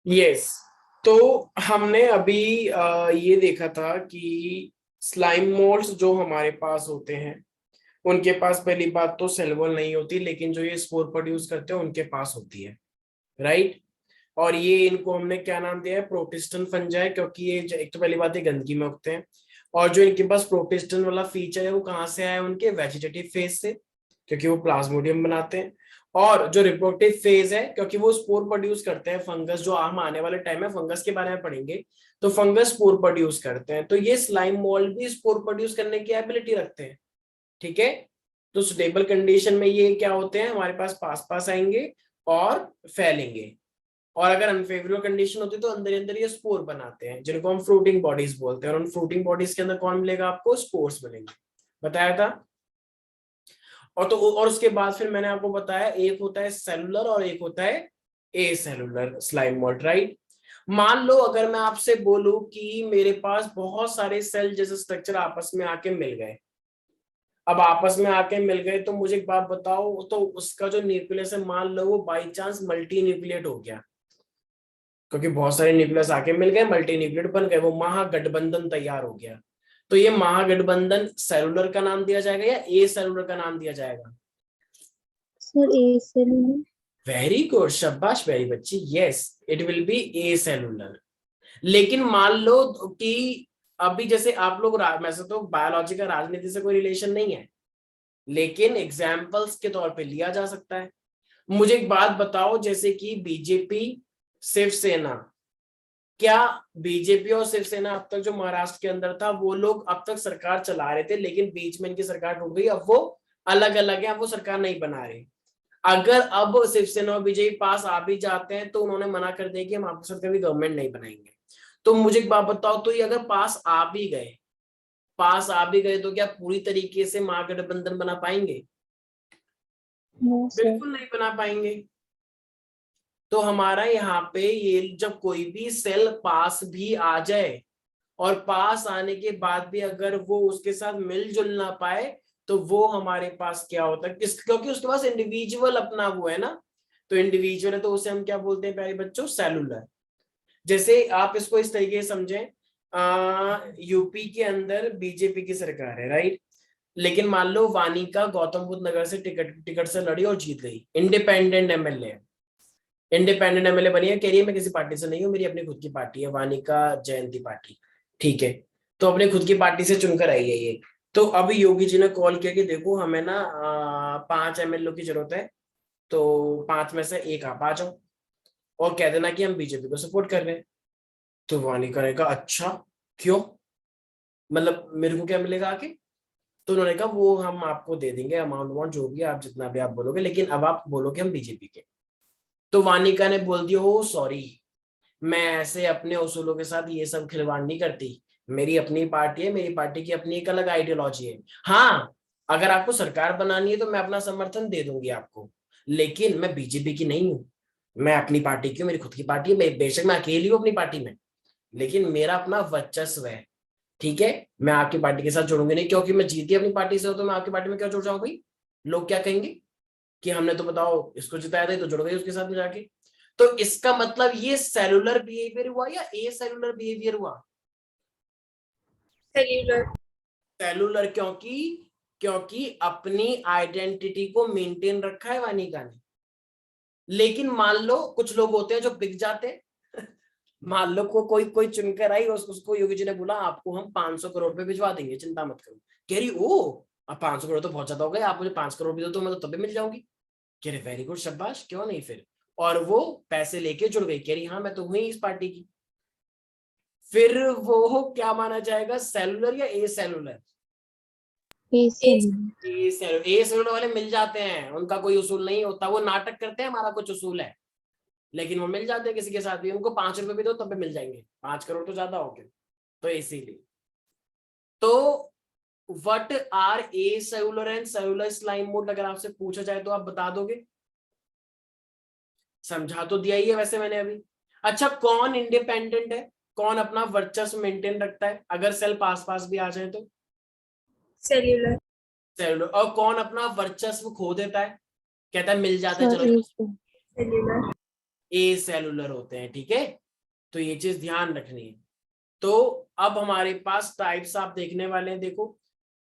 Yes. तो हमने अभी ये देखा था कि स्लाइम मोल्ड्स जो हमारे पास होते हैं उनके पास पहली बात तो सेल वॉल नहीं होती, लेकिन जो ये स्पोर प्रोड्यूस करते हैं उनके पास होती है, राइट। और ये इनको हमने क्या नाम दिया है, प्रोटिस्टन फंजाई, क्योंकि ये एक तो पहली बात है गंदगी में उगते हैं। और जो इनके पास प्रोटिस्टन वाला फीचर है वो कहाँ से आया, उनके वेजिटेटिव फेज से, क्योंकि वो प्लाज्मोडियम बनाते हैं। और जो रिप्रोडक्टिव फेज है, क्योंकि वो स्पोर प्रोड्यूस करते हैं, फंगस, जो हम आने वाले टाइम में फंगस के बारे में पढ़ेंगे, तो फंगस स्पोर प्रोड्यूस करते हैं, तो ये स्लाइम मोल्ड भी स्पोर प्रोड्यूस करने की एबिलिटी रखते हैं। ठीक है। तो स्टेबल कंडीशन में ये क्या होते हैं, हमारे पास पास आएंगे और फैलेंगे। और अगर अनफेवरेबल कंडीशन होती है तो अंदर अंदर ये स्पोर बनाते हैं, जिनको हम फ्रूटिंग बॉडीज बोलते हैं। और उन फ्रूटिंग बॉडीज के अंदर कौन मिलेगा आपको, स्पोर्स मिलेंगे, बताया था। और उसके बाद फिर मैंने आपको बताया एक होता है सेलुलर और एक होता है acellular slime mould, right. मान लो अगर मैं आपसे बोलूं कि मेरे पास बहुत सारे सेल जैसे स्ट्रक्चर आपस में आके मिल गए, अब आपस में आके मिल गए, तो मुझे एक बात बताओ, तो उसका जो न्यूक्लियस है मान लो वो बाई चांस मल्टी न्यूक्लिएट हो गया, क्योंकि बहुत सारे न्यूक्लियस आके मिल गए, मल्टी न्यूक्लिएट बन गए, वो महागठबंधन तैयार हो गया। तो ये महागठबंधन सेलुलर का नाम दिया जाएगा या ए सेलुलर का नाम दिया जाएगा? सर ए सेलुलर। वेरी गुड, शाबाश प्यारी बच्ची, yes, it will be A cellular. लेकिन मान लो कि अभी जैसे आप लोग वैसे तो बायोलॉजी का राजनीति से कोई रिलेशन नहीं है, लेकिन एग्जाम्पल्स के तौर पे लिया जा सकता है। मुझे एक बात बताओ, जैसे कि बीजेपी, शिवसेना, क्या बीजेपी और शिवसेना अब तक जो महाराष्ट्र के अंदर था वो लोग अब तक सरकार चला रहे थे, लेकिन बीच में इनकी सरकार टूट गई, अब वो अलग अलग है, अब वो सरकार नहीं बना रहे। अगर अब शिवसेना और बीजेपी पास आ भी जाते हैं तो उन्होंने मना कर दिया कि हम आपके साथ कभी गवर्नमेंट नहीं बनाएंगे। तो मुझे एक बात बताओ, तो ये अगर पास आ भी गए तो क्या पूरी तरीके से महागठबंधन बना पाएंगे? No sir. बिल्कुल नहीं बना पाएंगे। तो हमारा यहाँ पे ये जब कोई भी सेल पास भी आ जाए और पास आने के बाद भी अगर वो उसके साथ मिलजुल ना पाए, तो वो हमारे पास क्या होता है, क्योंकि उसके पास इंडिविजुअल अपना वो है ना, तो इंडिविजुअल है तो उसे हम क्या बोलते हैं प्यारे बच्चों, सेलुलर। जैसे आप इसको इस तरीके से समझें, यूपी के अंदर बीजेपी की सरकार है, राइट। लेकिन मान लो वानिका गौतम बुद्ध नगर से टिकट टिकट से लड़ी और जीत गई, इंडिपेंडेंट एमएलए, इंडिपेंडेंट एमएलए बनी है, कह रही है मैं किसी पार्टी से नहीं हूँ, मेरी अपनी खुद की पार्टी है, वानिका जयंती पार्टी। ठीक है। तो अपने खुद की पार्टी से चुनकर आई है ये। तो अभी योगी जी ने कॉल किया कि देखो हमें ना 5 एमएलए की जरूरत है, तो 5 में से एक आप आ जाओ और कह देना कि हम बीजेपी को सपोर्ट कर रहे हैं। तो वानिका ने कहा अच्छा, क्यों, मतलब मेरे को क्या मिलेगा आके? तो उन्होंने कहा वो हम आपको दे देंगे अमाउंट अमाउंट जो भी आप जितना भी आप बोलोगे, लेकिन अब आप बोलोगे हम बीजेपी के। तो वानिका ने बोल दिया ओ सॉरी, मैं ऐसे अपने उसूलों के साथ ये सब खिलवाड़ नहीं करती, मेरी अपनी पार्टी है, मेरी पार्टी की अपनी एक अलग आइडियोलॉजी है। हाँ, अगर आपको सरकार बनानी है तो मैं अपना समर्थन दे दूंगी आपको, लेकिन मैं बीजेपी की नहीं हूँ, मैं अपनी पार्टी की हूँ, मेरी खुद की पार्टी है, बेशक मैं अकेली हूँ अपनी पार्टी में, लेकिन मेरा अपना वर्चस्व है। ठीक है। मैं आपकी पार्टी के साथ जुड़ूंगी नहीं, क्योंकि मैं जीती अपनी पार्टी से हूं, तो मैं आपकी पार्टी में क्यों जुड़ जाऊं भाई? लोग क्या कहेंगे कि हमने तो बताओ इसको जिताया था, तो जुड़ गए उसके साथ में जाके। तो इसका मतलब ये सेलुलर बिहेवियर हुआ या ए सेलुलर बिहेवियर हुआ? सेल्यूलर। सेलुलर, क्योंकि क्योंकि अपनी आइडेंटिटी को मेंटेन रखा है वानिका ने। लेकिन मान लो कुछ लोग होते हैं जो बिक जाते हैं मान लो को कोई कोई चुनकर आई, उसको योगी जी ने बोला आपको हम 500 करोड़ रुपए भिजवा देंगे, चिंता मत करो। कह रही ओ, अब 500 करोड़ तो बहुत ज्यादा हो गए, आप मुझे 5 करोड़ भी दो तो मैं तो तभी मिल जाऊंगी। कह रहे वेरी गुड, शाबाश, क्यों नहीं फिर। और वो पैसे लेके जुड़ गई, कह रही हाँ मैं तो हुई इस पार्टी की। फिर वो क्या माना जाएगा, सेलुलर या ए सेलुलर? ए सेलुलर। ए सेलुलर वाले मिल जाते हैं, उनका कोई उसूल नहीं होता, वो नाटक करते हैं हमारा कुछ उसूल है, लेकिन वो मिल जाते हैं किसी के साथ भी, उनको 5 रुपए भी दो तब भी मिल जाएंगे, 5 करोड़ तो ज्यादा हो गए। तो इसीलिए, तो what are acellular and cellular slime mould, अगर आपसे पूछा जाए तो आप बता दोगे? समझा तो दिया ही है वैसे मैंने अभी। अच्छा, कौन इंडिपेंडेंट है, कौन अपना वर्चस्व मेंटेन रखता है अगर सेल पास पास भी आ जाए तो? सेल्यूलर। सेलुलर। और कौन अपना वर्चस्व खो देता है, कहता है मिल जाता है सर चलो ए चलो? सेल्यूलर। ए सेलुलर होते हैं, ठीक है। तो ये चीज ध्यान रखनी है। तो अब हमारे पास टाइप्स आप देखने वाले हैं, देखो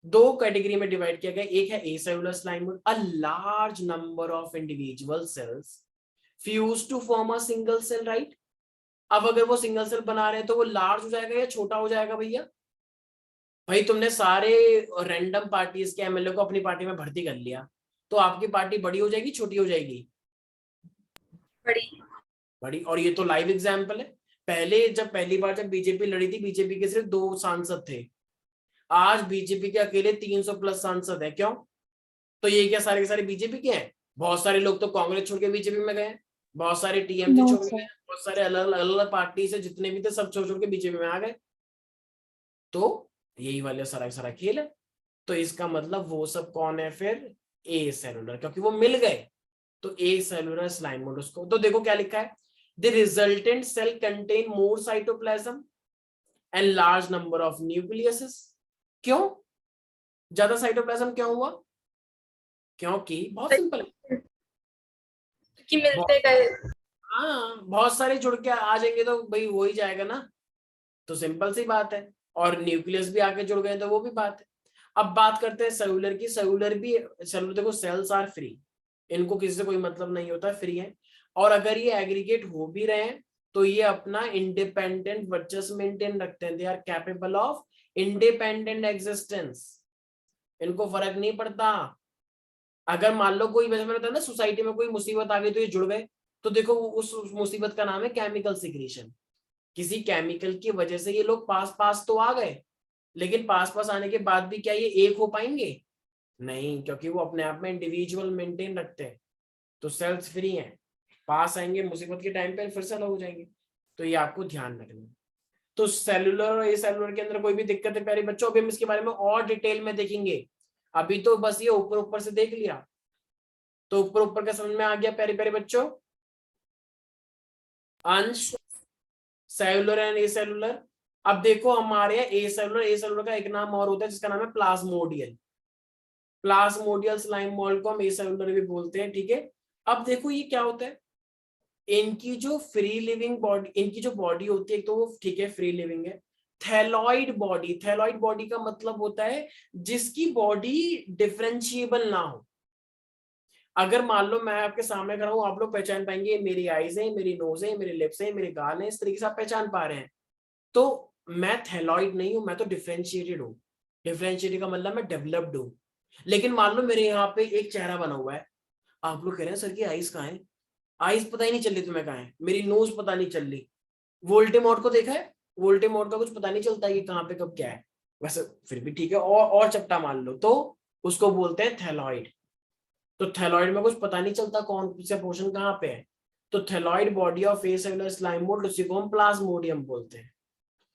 दो कैटेगरी में डिवाइड किया गया। एक है acellular slime mould, a large number of individual cells fuse to form a single cell, right. अब अगर वो सिंगल सेल बना रहे हैं तो वो लार्ज हो जाएगा या छोटा हो जाएगा भैया? भाई तुमने सारे रैंडम पार्टीज के एमएलए को अपनी पार्टी में भर्ती कर लिया, तो आपकी पार्टी बड़ी हो जाएगी छोटी हो जाएगी? बड़ी। बड़ी। और ये तो लाइव एग्जाम्पल है। पहले जब पहली बार जब बीजेपी लड़ी थी, बीजेपी के सिर्फ 2 सांसद थे, आज बीजेपी के अकेले 300 प्लस सांसद है। क्यों? तो ये क्या सारे के सारे बीजेपी के हैं? बहुत सारे लोग तो कांग्रेस छोड़ के बीजेपी में गए, बहुत सारे टीएमसी नो छोड़ के सर। गए, बहुत सारे अलग अलग पार्टी से जितने भी थे सब छोड़ छोड़ के बीजेपी में आ गए। तो यही वाले सारा सारा खेल है। तो इसका मतलब वो सब कौन है फिर? ए सेलुलर, क्योंकि वो मिल गए। तो ए सेलुलर स्लाइम मोड उसको। तो देखो क्या लिखा है, the resultant cell contain more cytoplasm and large number of nucleuses. क्यों ज्यादा साइटोप्लाज्म क्यों हुआ? क्योंकि बहुत सिंपल है, कि मिलते गए। हाँ बहुत सारे जुड़ के आ जाएंगे तो भाई हो ही जाएगा ना। तो सिंपल सी बात है। और न्यूक्लियस भी आके जुड़ गए तो वो भी बात है। अब बात करते हैं सेलुलर की। सेलुलर भी, सेलुलर देखो सेल्स आर फ्री, इनको किसी से कोई मतलब नहीं होता, फ्री है। और अगर ये एग्रीगेट हो भी रहे हैं तो ये अपना इंडिपेंडेंट वर्चस्व मेंटेन रखते हैं। They are capable of independent existence, इनको फर्क नहीं पड़ता। अगर मान लो कोई, वैसे मैंने बताया ना, सोसाइटी में कोई मुसीबत आ गई तो ये जुड़ गए, तो देखो उस मुसीबत का नाम है केमिकल सिक्रीशन। किसी केमिकल की वजह से ये लोग पास पास तो आ गए, लेकिन पास पास आने के बाद भी क्या ये एक हो पाएंगे? नहीं, क्योंकि वो अपने आप में इंडिविजुअल मेंटेन रखते हैं। तो सेल्स फ्री हैं, पास आएंगे मुसीबत के टाइम पे फिर से अलग हो जाएंगे। तो ये आपको ध्यान रखना है। तो सेलुलर और ए सेलुलर के अंदर कोई भी दिक्कत है प्यारे बच्चों? अभी हम इसके बारे में और डिटेल में देखेंगे। अभी तो बस ये ऊपर ऊपर से देख लिया, तो ऊपर ऊपर का समझ में आ गया प्यारे प्यारे बच्चों? अंश, सेलुलर एंड ए सेलुलर। अब देखो हमारे यहाँ ए सेलुलर का एक नाम और होता है जिसका नाम है प्लाज्मोडियल। प्लाज्मोडियल स्लाइम मोल्ड को हम ए सेलुलर भी बोलते हैं, ठीक है। अब देखो ये क्या होता है, इनकी जो फ्री लिविंग बॉडी, इनकी जो बॉडी होती है तो वो ठीक है फ्री लिविंग है। थैलॉइड बॉडी, थैलॉइड बॉडी का मतलब होता है जिसकी बॉडी डिफरेंशिएबल ना हो। अगर मान लो मैं आपके सामने खड़ा हूं, आप लोग पहचान पाएंगे मेरी आईज है, मेरी नोज है, मेरे लिप्स है, मेरे गाल है, इस तरीके से आप पहचान पा रहे हैं। तो मैं थैलॉइड नहीं हूं, मैं तो डिफरेंशिएटेड हूँ। डिफरेंशिएटेड का मतलब मैं डेवलप्ड हूँ। लेकिन मान लो मेरे यहाँ पे एक चेहरा बना हुआ है, आप लोग कह रहे हैं सर की आईज कहाँ है? आईज पता ही नहीं चल रही तुम्हें कहाँ है, मेरी नोज पता नहीं चल रही। वोल्टेमॉर्ट को देखा है? वोल्टेमॉर्ट का कुछ पता नहीं चलता कि कहाँ पे कब क्या है। वैसे फिर भी ठीक है, और चपटा मान लो तो उसको बोलते हैं थैलॉइड। तो थैलॉइड में कुछ पता नहीं चलता कौन सा पोर्शन कहाँ पे है। तो thalloid body of A cellular slime mould, उसी को हम प्लाज्मोडियम बोलते हैं,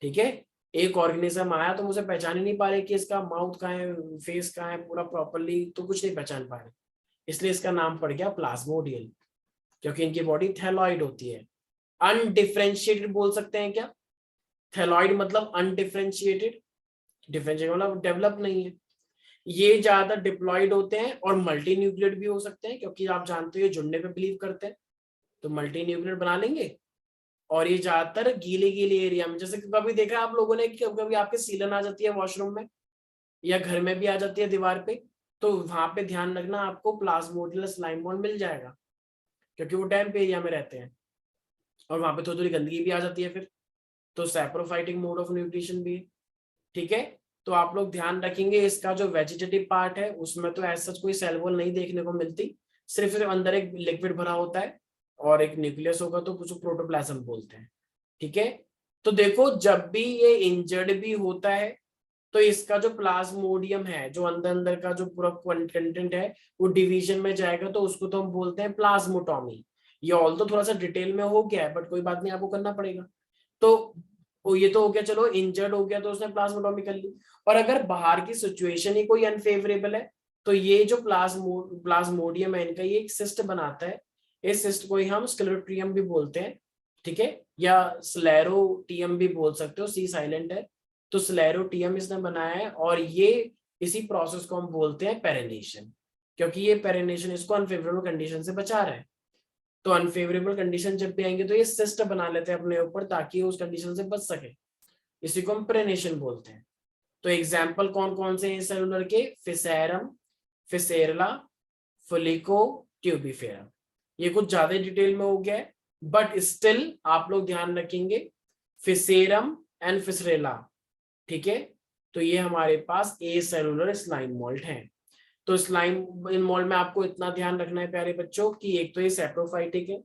ठीक है। एक ऑर्गेनिज्म आया तो मुझे पहचान ही नहीं पा रहे कि इसका माउथ कहाँ है, फेस कहाँ है पूरा प्रॉपरली, तो कुछ नहीं पहचान पा रहे, इसलिए इसका नाम पड़ गया प्लाज्मोडियल, क्योंकि इनकी बॉडी थैलॉइड होती है। अनडिफरेंशिएटेड बोल सकते हैं क्या? थैलॉइड मतलब अनडिफरेंशिएटेड, डिफरेंशिएटेड मतलब डेवलप नहीं है। ये ज्यादा डिप्लॉयड होते हैं और मल्टी न्यूक्लियड भी हो सकते हैं, क्योंकि आप जानते हो जुड़ने पे बिलीव करते हैं, तो मल्टी न्यूक्लियड बना लेंगे। और ये ज्यादातर गीले गीले एरिया में, जैसे कभी देखा आप लोगों ने कि कभी कभी आपके सीलन आ जाती है वॉशरूम में या घर में भी आ जाती है दीवार पे, तो वहां पे ध्यान रखना आपको प्लाज्मोडियल स्लाइम मोल्ड मिल जाएगा, क्योंकि वो डैम्प एरिया में रहते हैं और वहां पे थोड़ी थोड़ी गंदगी भी आ जाती है फिर। तो सैप्रोफाइटिक मोड ऑफ न्यूट्रिशन भी है, ठीक है। तो आप लोग ध्यान रखेंगे इसका जो वेजिटेटिव पार्ट है उसमें तो ऐसा कोई सेल वॉल नहीं देखने को मिलती, सिर्फ सिर्फ अंदर एक लिक्विड भरा होता है और एक न्यूक्लियस होगा तो कुछ प्रोटोप्लाज्म बोलते हैं, ठीक है। तो देखो जब भी ये इंजर्ड भी होता है तो इसका जो प्लाज्मोडियम है, जो अंदर अंदर का जो पूरा कंटेंट है वो डिवीजन में जाएगा, तो उसको तो हम बोलते हैं प्लाज्मोटॉमी। ये ऑल तो थोड़ा सा डिटेल में हो गया है बट कोई बात नहीं, आपको करना पड़ेगा। तो ये तो हो गया, चलो इंजर्ड हो गया तो उसने प्लाज्मोटॉमी कर ली। और अगर बाहर की सिचुएशन ही कोई अनफेवरेबल है तो ये जो प्लाज्मोडियम है इनका ये एक सिस्ट बनाता है। इस सिस्ट को ही हम स्क्लेरोटियम भी बोलते हैं, ठीक है, या स्लेरोटियम भी बोल सकते हो, सी साइलेंट है। तो स्लेरोटियम इसने बनाया है और ये इसी प्रोसेस को हम बोलते हैं पेरिनेशन, क्योंकि ये पेरिनेशन इसको अनफेवरेबल कंडीशन से बचा रहा है। तो अनफेवरेबल कंडीशन जब भी आएंगे तो ये सिस्ट बना लेते हैं अपने ऊपर ताकि उस कंडीशन से बच सके, इसी को हम प्रेनेशन बोलते हैं। तो एग्जाम्पल कौन कौन से हैं सेलुलर के? फिसेरम, फिसेरला, फोलिको, ट्यूबिफेरम। ये कुछ ज्यादा डिटेल में हो गया है, बट स्टिल आप लोग ध्यान रखेंगे फिसेरम एंड फिसरेला, ठीक है। तो ये हमारे पास ए सेलुलर स्लाइम मोल्ड है। तो स्लाइम मोल्ड में आपको इतना ध्यान रखना है प्यारे बच्चों कि एक तो ये सेप्रोफाइटिक है,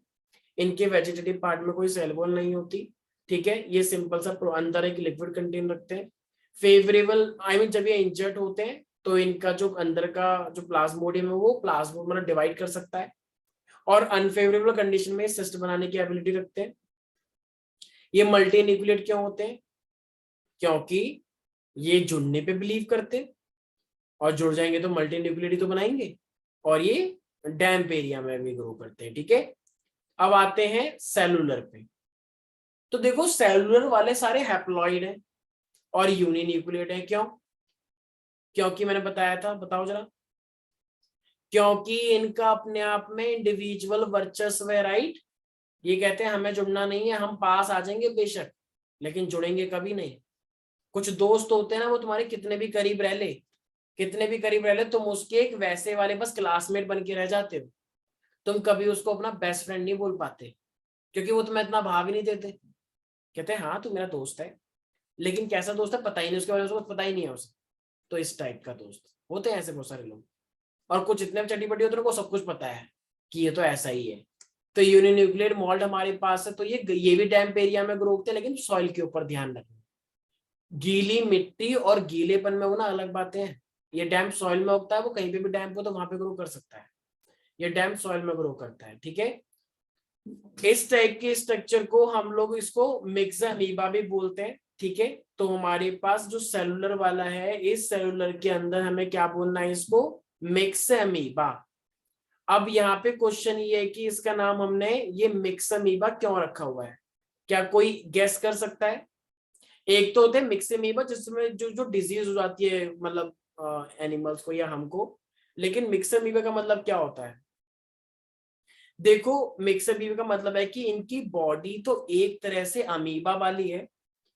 इनके वेजिटेटिव पार्ट में कोई सेल वॉल नहीं होती, ठीक है। ये सिंपल सा अंदर एक लिक्विड कंटेन रखते हैं। फेवरेबल आई मीन जब ये इंजर्ट होते हैं तो इनका जो अंदर का जो प्लाज्मोडियम है वो प्लाज्मोड मतलब डिवाइड कर सकता है, और अनफेवरेबल कंडीशन में सिस्ट बनाने की एबिलिटी रखते हैं। ये मल्टी न्यूक्लिएट क्यों होते हैं? क्योंकि ये जुड़ने पे बिलीव करते हैं, और जुड़ जाएंगे तो मल्टी न्यूक्लिएट तो बनाएंगे, और ये डैम्प एरिया में भी ग्रो करते हैं, ठीक है। अब आते हैं सेलुलर पे। तो देखो सेलुलर वाले सारे हैप्लॉइड हैं और यूनिन्यूक्लिएट हैं। क्यों? क्योंकि मैंने बताया था, बताओ जरा। क्योंकि इनका अपने आप में इंडिविजुअल वर्चस्व है, राइट। ये कहते हैं हमें जुड़ना नहीं है, हम पास आ जाएंगे बेशक, लेकिन जुड़ेंगे कभी नहीं। कुछ दोस्त होते हैं ना, वो तुम्हारे कितने भी करीब रह ले, कितने भी करीब रह ले, तुम उसके एक वैसे वाले बस क्लासमेट बन के रह जाते हो, तुम कभी उसको अपना बेस्ट फ्रेंड नहीं बोल पाते, क्योंकि वो तुम्हें इतना भाव ही नहीं देते। कहते हैं हाँ तू मेरा दोस्त है, लेकिन कैसा दोस्त है पता ही नहीं, उसके बारे में उसको पता ही नहीं है उसे। तो इस टाइप का दोस्त होते हैं ऐसे बहुत सारे लोग। और कुछ इतने चटी पटी होते हैं, उनको सब कुछ पता है कि ये तो ऐसा ही है। तो यूनिन्यूक्लिएट मोल्ड हमारे पास है, तो ये भी डैम्प एरिया में ग्रो होते हैं, लेकिन सॉइल के ऊपर ध्यान रखना। गीली मिट्टी और गीलेपन में वो ना अलग बातें हैं। ये डैम्प सॉइल में उगता है, वो कहीं पे भी डैम्प हो तो वहां पे ग्रो कर सकता है। ये डैम्प सॉइल में ग्रो करता है, ठीक है। इस टाइप के स्ट्रक्चर को हम लोग इसको मिक्स अमीबा भी बोलते हैं, ठीक है। तो हमारे पास जो सेलुलर वाला है, इस सेलुलर के अंदर हमें क्या बोलना है? इसको मिक्स अमीबा। अब यहाँ पे क्वेश्चन ये है कि इसका नाम हमने ये मिक्स अमीबा क्यों रखा हुआ है? क्या कोई गेस कर सकता है? एक तो होते हैं मिक्स अमीबा जिसमें जो जो डिजीज हो जाती है, मतलब एनिमल्स को या हमको, लेकिन मिक्स अमीबा का मतलब क्या होता है? देखो मिक्स अमीबा का मतलब है कि इनकी बॉडी तो एक तरह से अमीबा वाली है,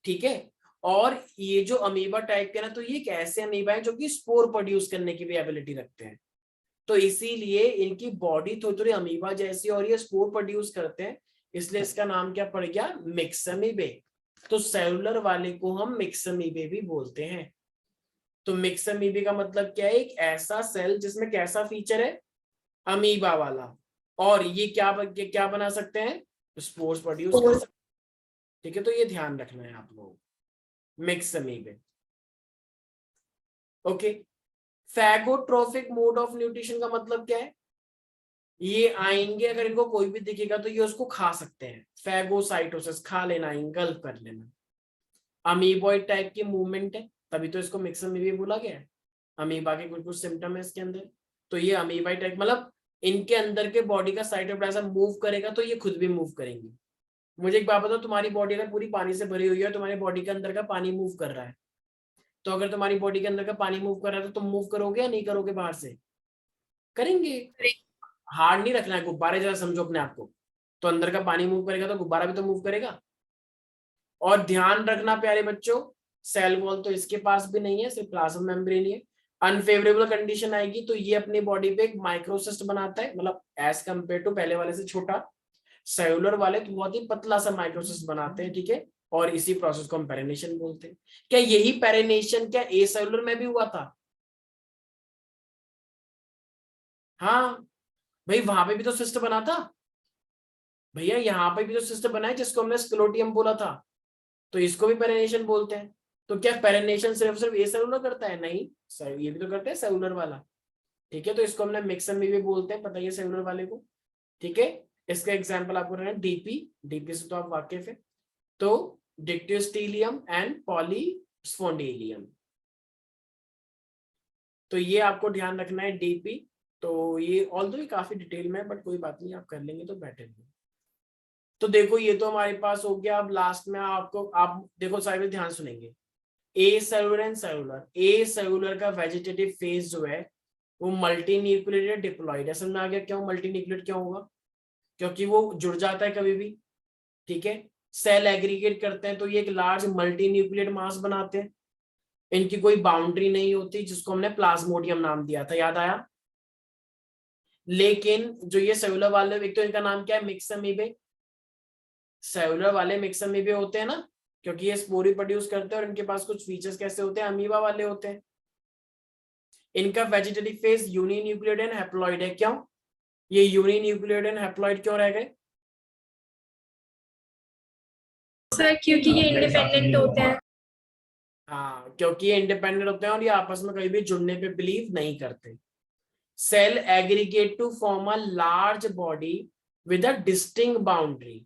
ठीक है। और ये जो अमीबा टाइप के ना, तो ये एक ऐसे अमीबा है जो कि स्पोर प्रोड्यूस करने की भी एबिलिटी रखते हैं। तो इसीलिए इनकी बॉडी थोड़ी थोड़ी अमीबा जैसी, और ये स्पोर प्रोड्यूस करते हैं, इसलिए इसका नाम क्या पड़ गया? मिक्स अमीबे। तो सेलुलर वाले को हम मिक्स अमीबे भी बोलते हैं। तो मिक्स अमीबे का मतलब क्या है? एक ऐसा सेल जिसमें कैसा फीचर है? अमीबा वाला। और ये क्या बना सकते हैं? स्पोर्स प्रोड्यूस कर सकते हैं, ठीक है। तो ये ध्यान रखना है आप लोगों को, myxamoebae. Okay. Phagotrophic mode of nutrition का मतलब क्या है? ये आएंगे, अगर इनको कोई भी दिखेगा तो ये उसको खा सकते हैं। फैगोसाइटोसिस, खा लेना, इंगल्फ कर लेना। अमीबॉइड टाइप की मूवमेंट है, तभी तो इसको मिक्स अमीबा बोला गया है। अमीबा के कुछ कुछ सिम्टम है इसके अंदर। तो ये अमीबॉइड टाइप मतलब इनके अंदर के बॉडी का साइटोप्लाज्म मूव करेगा तो ये खुद भी मूव करेंगी। मुझे एक बात बताओ, तुम्हारी बॉडी अगर पूरी पानी से भरी हुई है, तुम्हारी बॉडी के अंदर का पानी मूव कर रहा है, तो अगर तुम्हारी बॉडी के अंदर का पानी मूव कर रहा है तो तुम मूव करोगे या नहीं करोगे? बाहर से करेंगे। हार्ड नहीं रखना है, गुब्बारे जरा समझो अपने आप को। तो अंदर का पानी मूव करेगा तो गुब्बारा भी तो मूव करेगा। और ध्यान रखना प्यारे बच्चों, सेल वॉल तो इसके पास भी नहीं है, सिर्फ प्लाज्मा मेम्ब्रेन ही है। अनफेवरेबल कंडीशन आएगी तो ये अपनी बॉडी पे एक माइक्रोसिस्ट बनाता है, मतलब एज कंपेयर टू पहले वाले से छोटा। सेलुलर वाले तो बहुत ही पतला सा माइक्रोसिस्ट बनाते हैं, ठीक है। और इसी प्रोसेस को हम पेरिनेशन बोलते हैं। क्या यही पेरिनेशन क्या ए सेलुलर में भी हुआ था? हाँ भाई, वहां पे भी तो सिस्ट बना था भैया, यहाँ पे भी तो सिस्ट बना है जिसको हमने स्क्लोटियम बोला था, तो इसको भी पेरिनेशन बोलते हैं। तो क्या पेरिनेशन सिर्फ सिर्फ ए सेलुलर करता है? नहीं, ये भी तो करते हैं सेलुलर वाला, ठीक है। तो इसको हमने मिक्सर में भी बोलते हैं, पता है सेलुलर वाले को, ठीक है। इसका एग्जांपल आपको रहना है डीपी, डीपी से तो आप वाकिफ है। तो डिक्टियोस्टीलियम एंड पॉलीस्पोंडिलियम, तो ये आपको ध्यान रखना है डीपी। तो ये ऑल दो काफी डिटेल में है, बट कोई बात नहीं, आप कर लेंगे तो बेटर है। तो देखो ये तो हमारे पास हो गया। अब लास्ट में आपको, आप देखो सारे ध्यान सुनेंगे, acellular and cellular. Acellular का वेजिटेटिव फेज जो है वो मल्टी न्यूक्लिएटेड डिप्लॉइड है। समझ में आ गया क्यों मल्टी न्यूक्लिएट क्यों होगा? क्योंकि वो जुड़ जाता है कभी भी, ठीक है। सेल एग्रीगेट करते हैं तो ये एक लार्ज मल्टी न्यूक्लियेट मास बनाते हैं, इनकी कोई बाउंड्री नहीं होती, जिसको हमने प्लाज्मोडियम नाम दिया था, याद आया। लेकिन जो ये सेलुलर वाले, एक तो इनका नाम क्या है, मिक्स अमीबे, सेलुलर वाले मिक्स अमीबे होते हैं ना, क्योंकि ये स्पोरी प्रोड्यूस करते हैं और इनके पास कुछ फीचर्स कैसे होते हैं, अमीबा वाले होते हैं। इनका वेजिटेटिव फेज यूनिन्यूक्लियोइड एंड हैप्लॉइड है, क्यों ये यूनिन्यूक्लियोइड एंड हैप्लॉइड क्यों रह गए? सर क्योंकि ये इंडिपेंडेंट होते हैं। हाँ, क्योंकि ये इंडिपेंडेंट होते हैं और ये आपस में कभी भी जुड़ने पे बिलीव नहीं करते। Cell aggregate to form a large body with a distinct boundary.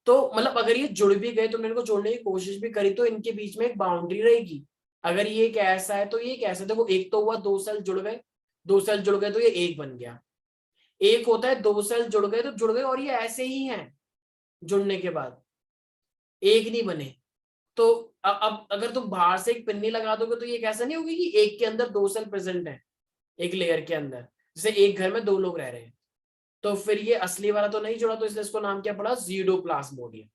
तो मतलब अगर ये जुड़ भी गए, तुमने इनको जोड़ने की कोशिश भी करी, तो इनके बीच में एक बाउंड्री रहेगी। अगर ये एक ऐसा है तो ये एक ऐसा, देखो एक तो हुआ दो सेल जुड़ गए, दो सेल जुड़ गए तो ये एक बन गया। एक होता है दो सेल जुड़ गए तो जुड़ गए और ये ऐसे ही हैं, जुड़ने के बाद एक नहीं बने। तो अब अगर तुम बाहर से एक पिन्नी लगा दोगे तो ये कैसा नहीं होगी कि एक के अंदर दो सेल प्रेजेंट है, एक लेयर के अंदर, जैसे एक घर में दो लोग रह रहे हैं। तो फिर ये असली वाला तो नहीं जुड़ा, तो इसलिए इसको नाम क्या पड़ा, ज़ीडोप्लाज्मोडियम।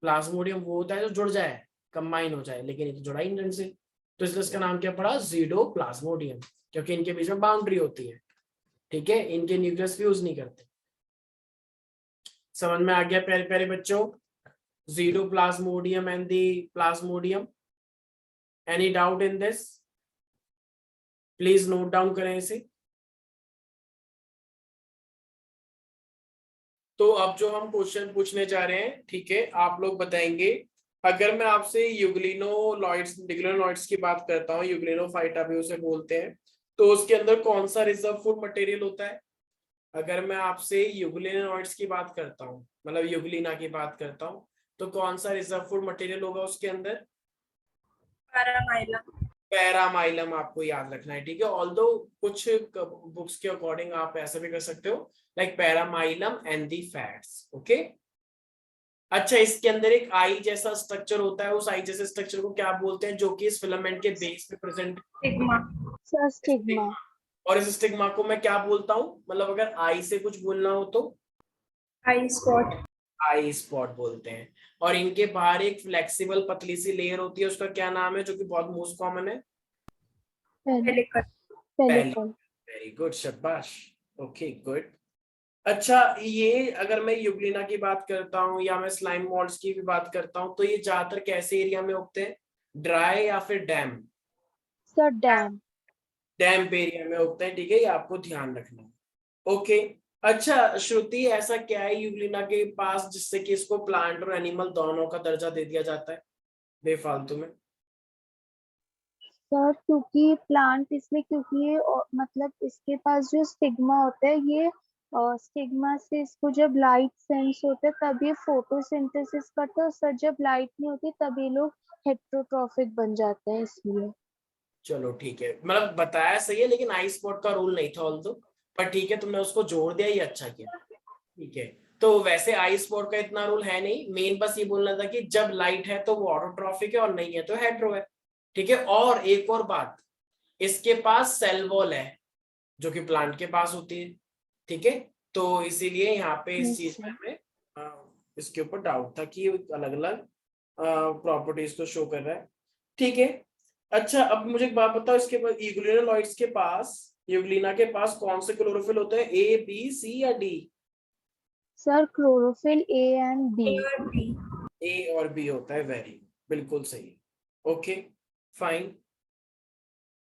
प्लाज्मोडियम वो होता है जो जुड़ जाए, कंबाइन हो जाए, लेकिन ये तो जुड़ा ही नहीं ढंग से, तो इसलिए इसका नाम क्या पड़ा, ज़ीडोप्लाज्मोडियम, क्योंकि इनके बीच में बाउंड्री होती है, ठीक है, इनके न्यूक्लियस फ्यूज नहीं करते। समझ में आ गया प्यारे प्यारे बच्चों, pseudoplasmodium and the plasmodium. Any doubt in this? Please note down करें इसे। तो अब जो हम क्वेश्चन पूछने जा रहे हैं, ठीक है, आप लोग बताएंगे। अगर मैं आपसे यूग्लिनोलॉइड्स डिग्लिनोलॉइड्स की बात करता हूँ, यूग्लिनोफाइटा भी उसे बोलते हैं, तो उसके अंदर कौन सा रिजर्व फूड मटेरियल होता है? अगर मैं आपसे यूग्लिनोइड्स की बात करता हूँ, मतलब यूग्लिना की बात करता हूँ, तो कौन सा रिजर्व फूड मटेरियल होगा उसके अंदर? पैरामाइलम। पैरामाइलम आपको याद रखना है, ठीक है। ऑल्दो कुछ बुक्स के अकॉर्डिंग आप ऐसा भी कर सकते हो, like paramylum and the fats, okay. अच्छा, इसके अंदर एक आई जैसा स्ट्रक्चर होता है, उस आई जैसे स्ट्रक्चर को क्या बोलते हैं, जो कि इस फिलामेंट के बेस पे प्रेजेंट? स्टिग्मा। Sir stigma. और इस स्टिग्मा को मैं क्या बोलता हूँ, मतलब अगर आई से कुछ बोलना हो तो आई स्पॉट। आई स्पॉट बोलते हैं। और इनके बाहर एक फ्लेक्सिबल पतली सी लेयर होती है, उसका क्या नाम है, जो कि बहुत मोस्ट कॉमन है? पेलिकल। पेलिकल। वेरी गुड, शाबाश, ओके गुड। अच्छा, ये अगर मैं यूग्लिना की बात करता हूँ या मैं स्लाइम मॉल्ड्स की भी बात करता हूँ, तो ये ज्यादातर कैसे एरिया में उगते हैं, ड्राई या फिर damp? Sir damp. Damp area में उगते हैं, ठीक है, ये आपको ध्यान रखना है, ओके। अच्छा श्रुति, ऐसा क्या है यूग्लिना के पास जिससे कि इसको प्लांट और एनिमल दोनों का दर्जा दे दिया जाता है बेफालतू में? सर क्योंकि प्लांट इसलिए क्योंकि ये मतलब इसके पास जो स्टिग्मा होता है, ये स्टिग्मा से इसको जब लाइट सेंस होता है तब ये फोटोसिंथेसिस करता है, और सर जब लाइट नहीं होती तब ये लोग हेट्रोट्रॉफिक बन जाते हैं, इसलिए। चलो ठीक है, मतलब बताया सही है, लेकिन आई स्पॉट का रूल नहीं था ऑल्दो, पर ठीक है, तुमने उसको जोड़ दिया, ये अच्छा किया, ठीक है। तो वैसे आई स्पॉट का इतना रूल है नहीं, मेन बस ये बोलना था कि जब लाइट है तो वो ऑटोट्रॉफिक है और नहीं है तो हेट्रो है, ठीक है। और एक और बात, इसके पास सेल वॉल है जो कि प्लांट के पास होती है, ठीक है। तो इसीलिए यहाँ पे इस चीज में हमें इसके ऊपर डाउट था कि अलग अलग प्रॉपर्टीज को शो कर रहा है, ठीक है। अच्छा, अब मुझे एक बात बताओ, इसके पास यूग्लिनोलॉइड्स के पास, यूग्लिना के पास कौन से क्लोरोफिल होते हैं, ए बी सी या D? Sir chlorophyll A and B. A और बी। ए और बी होता है, वेरी बिल्कुल सही, ओके फाइन।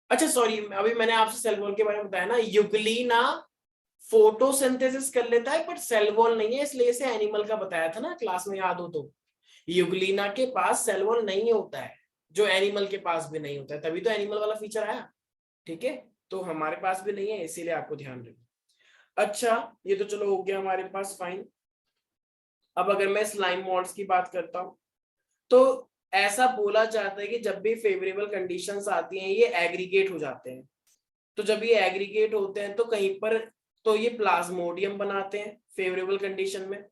अच्छा सॉरी, अभी मैंने आपसे सेल वॉल के बारे में बताया ना, यूग्लिना फोटोसिंथेसिस कर लेता है बट सेल वॉल नहीं है, इसलिए इसे एनिमल का बताया था ना क्लास में, याद हो तो। यूग्लिना के पास सेल वॉल नहीं होता है, जो एनिमल के पास भी नहीं होता है, तभी तो एनिमल वाला फीचर आया, ठीक है। तो हमारे पास भी नहीं है, इसीलिए आपको ध्यान रखना। अच्छा, ये तो चलो हो गया हमारे पास, फाइन। अब अगर मैं स्लाइम मॉल्ड्स की बात करता हूँ, तो ऐसा बोला जाता है कि जब भी फेवरेबल कंडीशंस आती हैं ये एग्रीगेट हो जाते हैं। तो जब ये एग्रीगेट होते हैं तो कहीं पर, तो ये प्लाज्मोडियम बनाते हैं फेवरेबल कंडीशन में।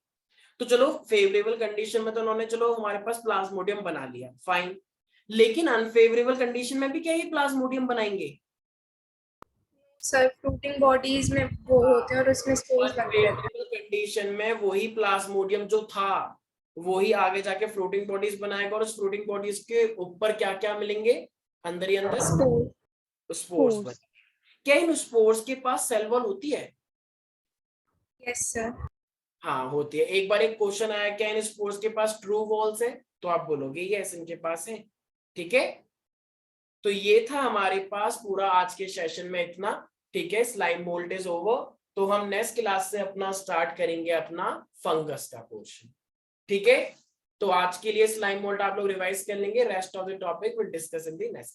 तो चलो फेवरेबल कंडीशन में तो उन्होंने, चलो हमारे पास प्लाज्मोडियम बना लिया, फाइन। लेकिन अनफेवरेबल कंडीशन में भी क्या ये प्लाज्मोडियम बनाएंगे? सर फ्लोटिंग बॉडीज में वो होते हैं और उसमें स्पोर्स लगते रहते हैं। कंडीशन में वही प्लाज्मोडियम जो था वही आगे जाके फ्लोटिंग बॉडीज बनाएगा, और उस फ्लोटिंग बॉडीज के ऊपर क्या क्या मिलेंगे, अंदर ही अंदर स्पोर्स। Spores Spores. बने। क्या इन स्पोर्स के पास सेल वॉल होती है? Yes sir. हाँ होती है। एक बार एक क्वेश्चन आया क्या इन स्पोर्स के पास ट्रू वॉल्स है, तो आप बोलोगे यस इनके पास है। ठीक है, तो ये था हमारे पास पूरा आज के सेशन में इतना। ठीक है, स्लाइम मोल्ड इज ओवर। तो हम नेक्स्ट क्लास से अपना स्टार्ट करेंगे अपना फंगस का पोर्शन। ठीक है, तो आज के लिए स्लाइम मोल्ड आप लोग रिवाइज कर लेंगे, rest of the topic will discuss in the next.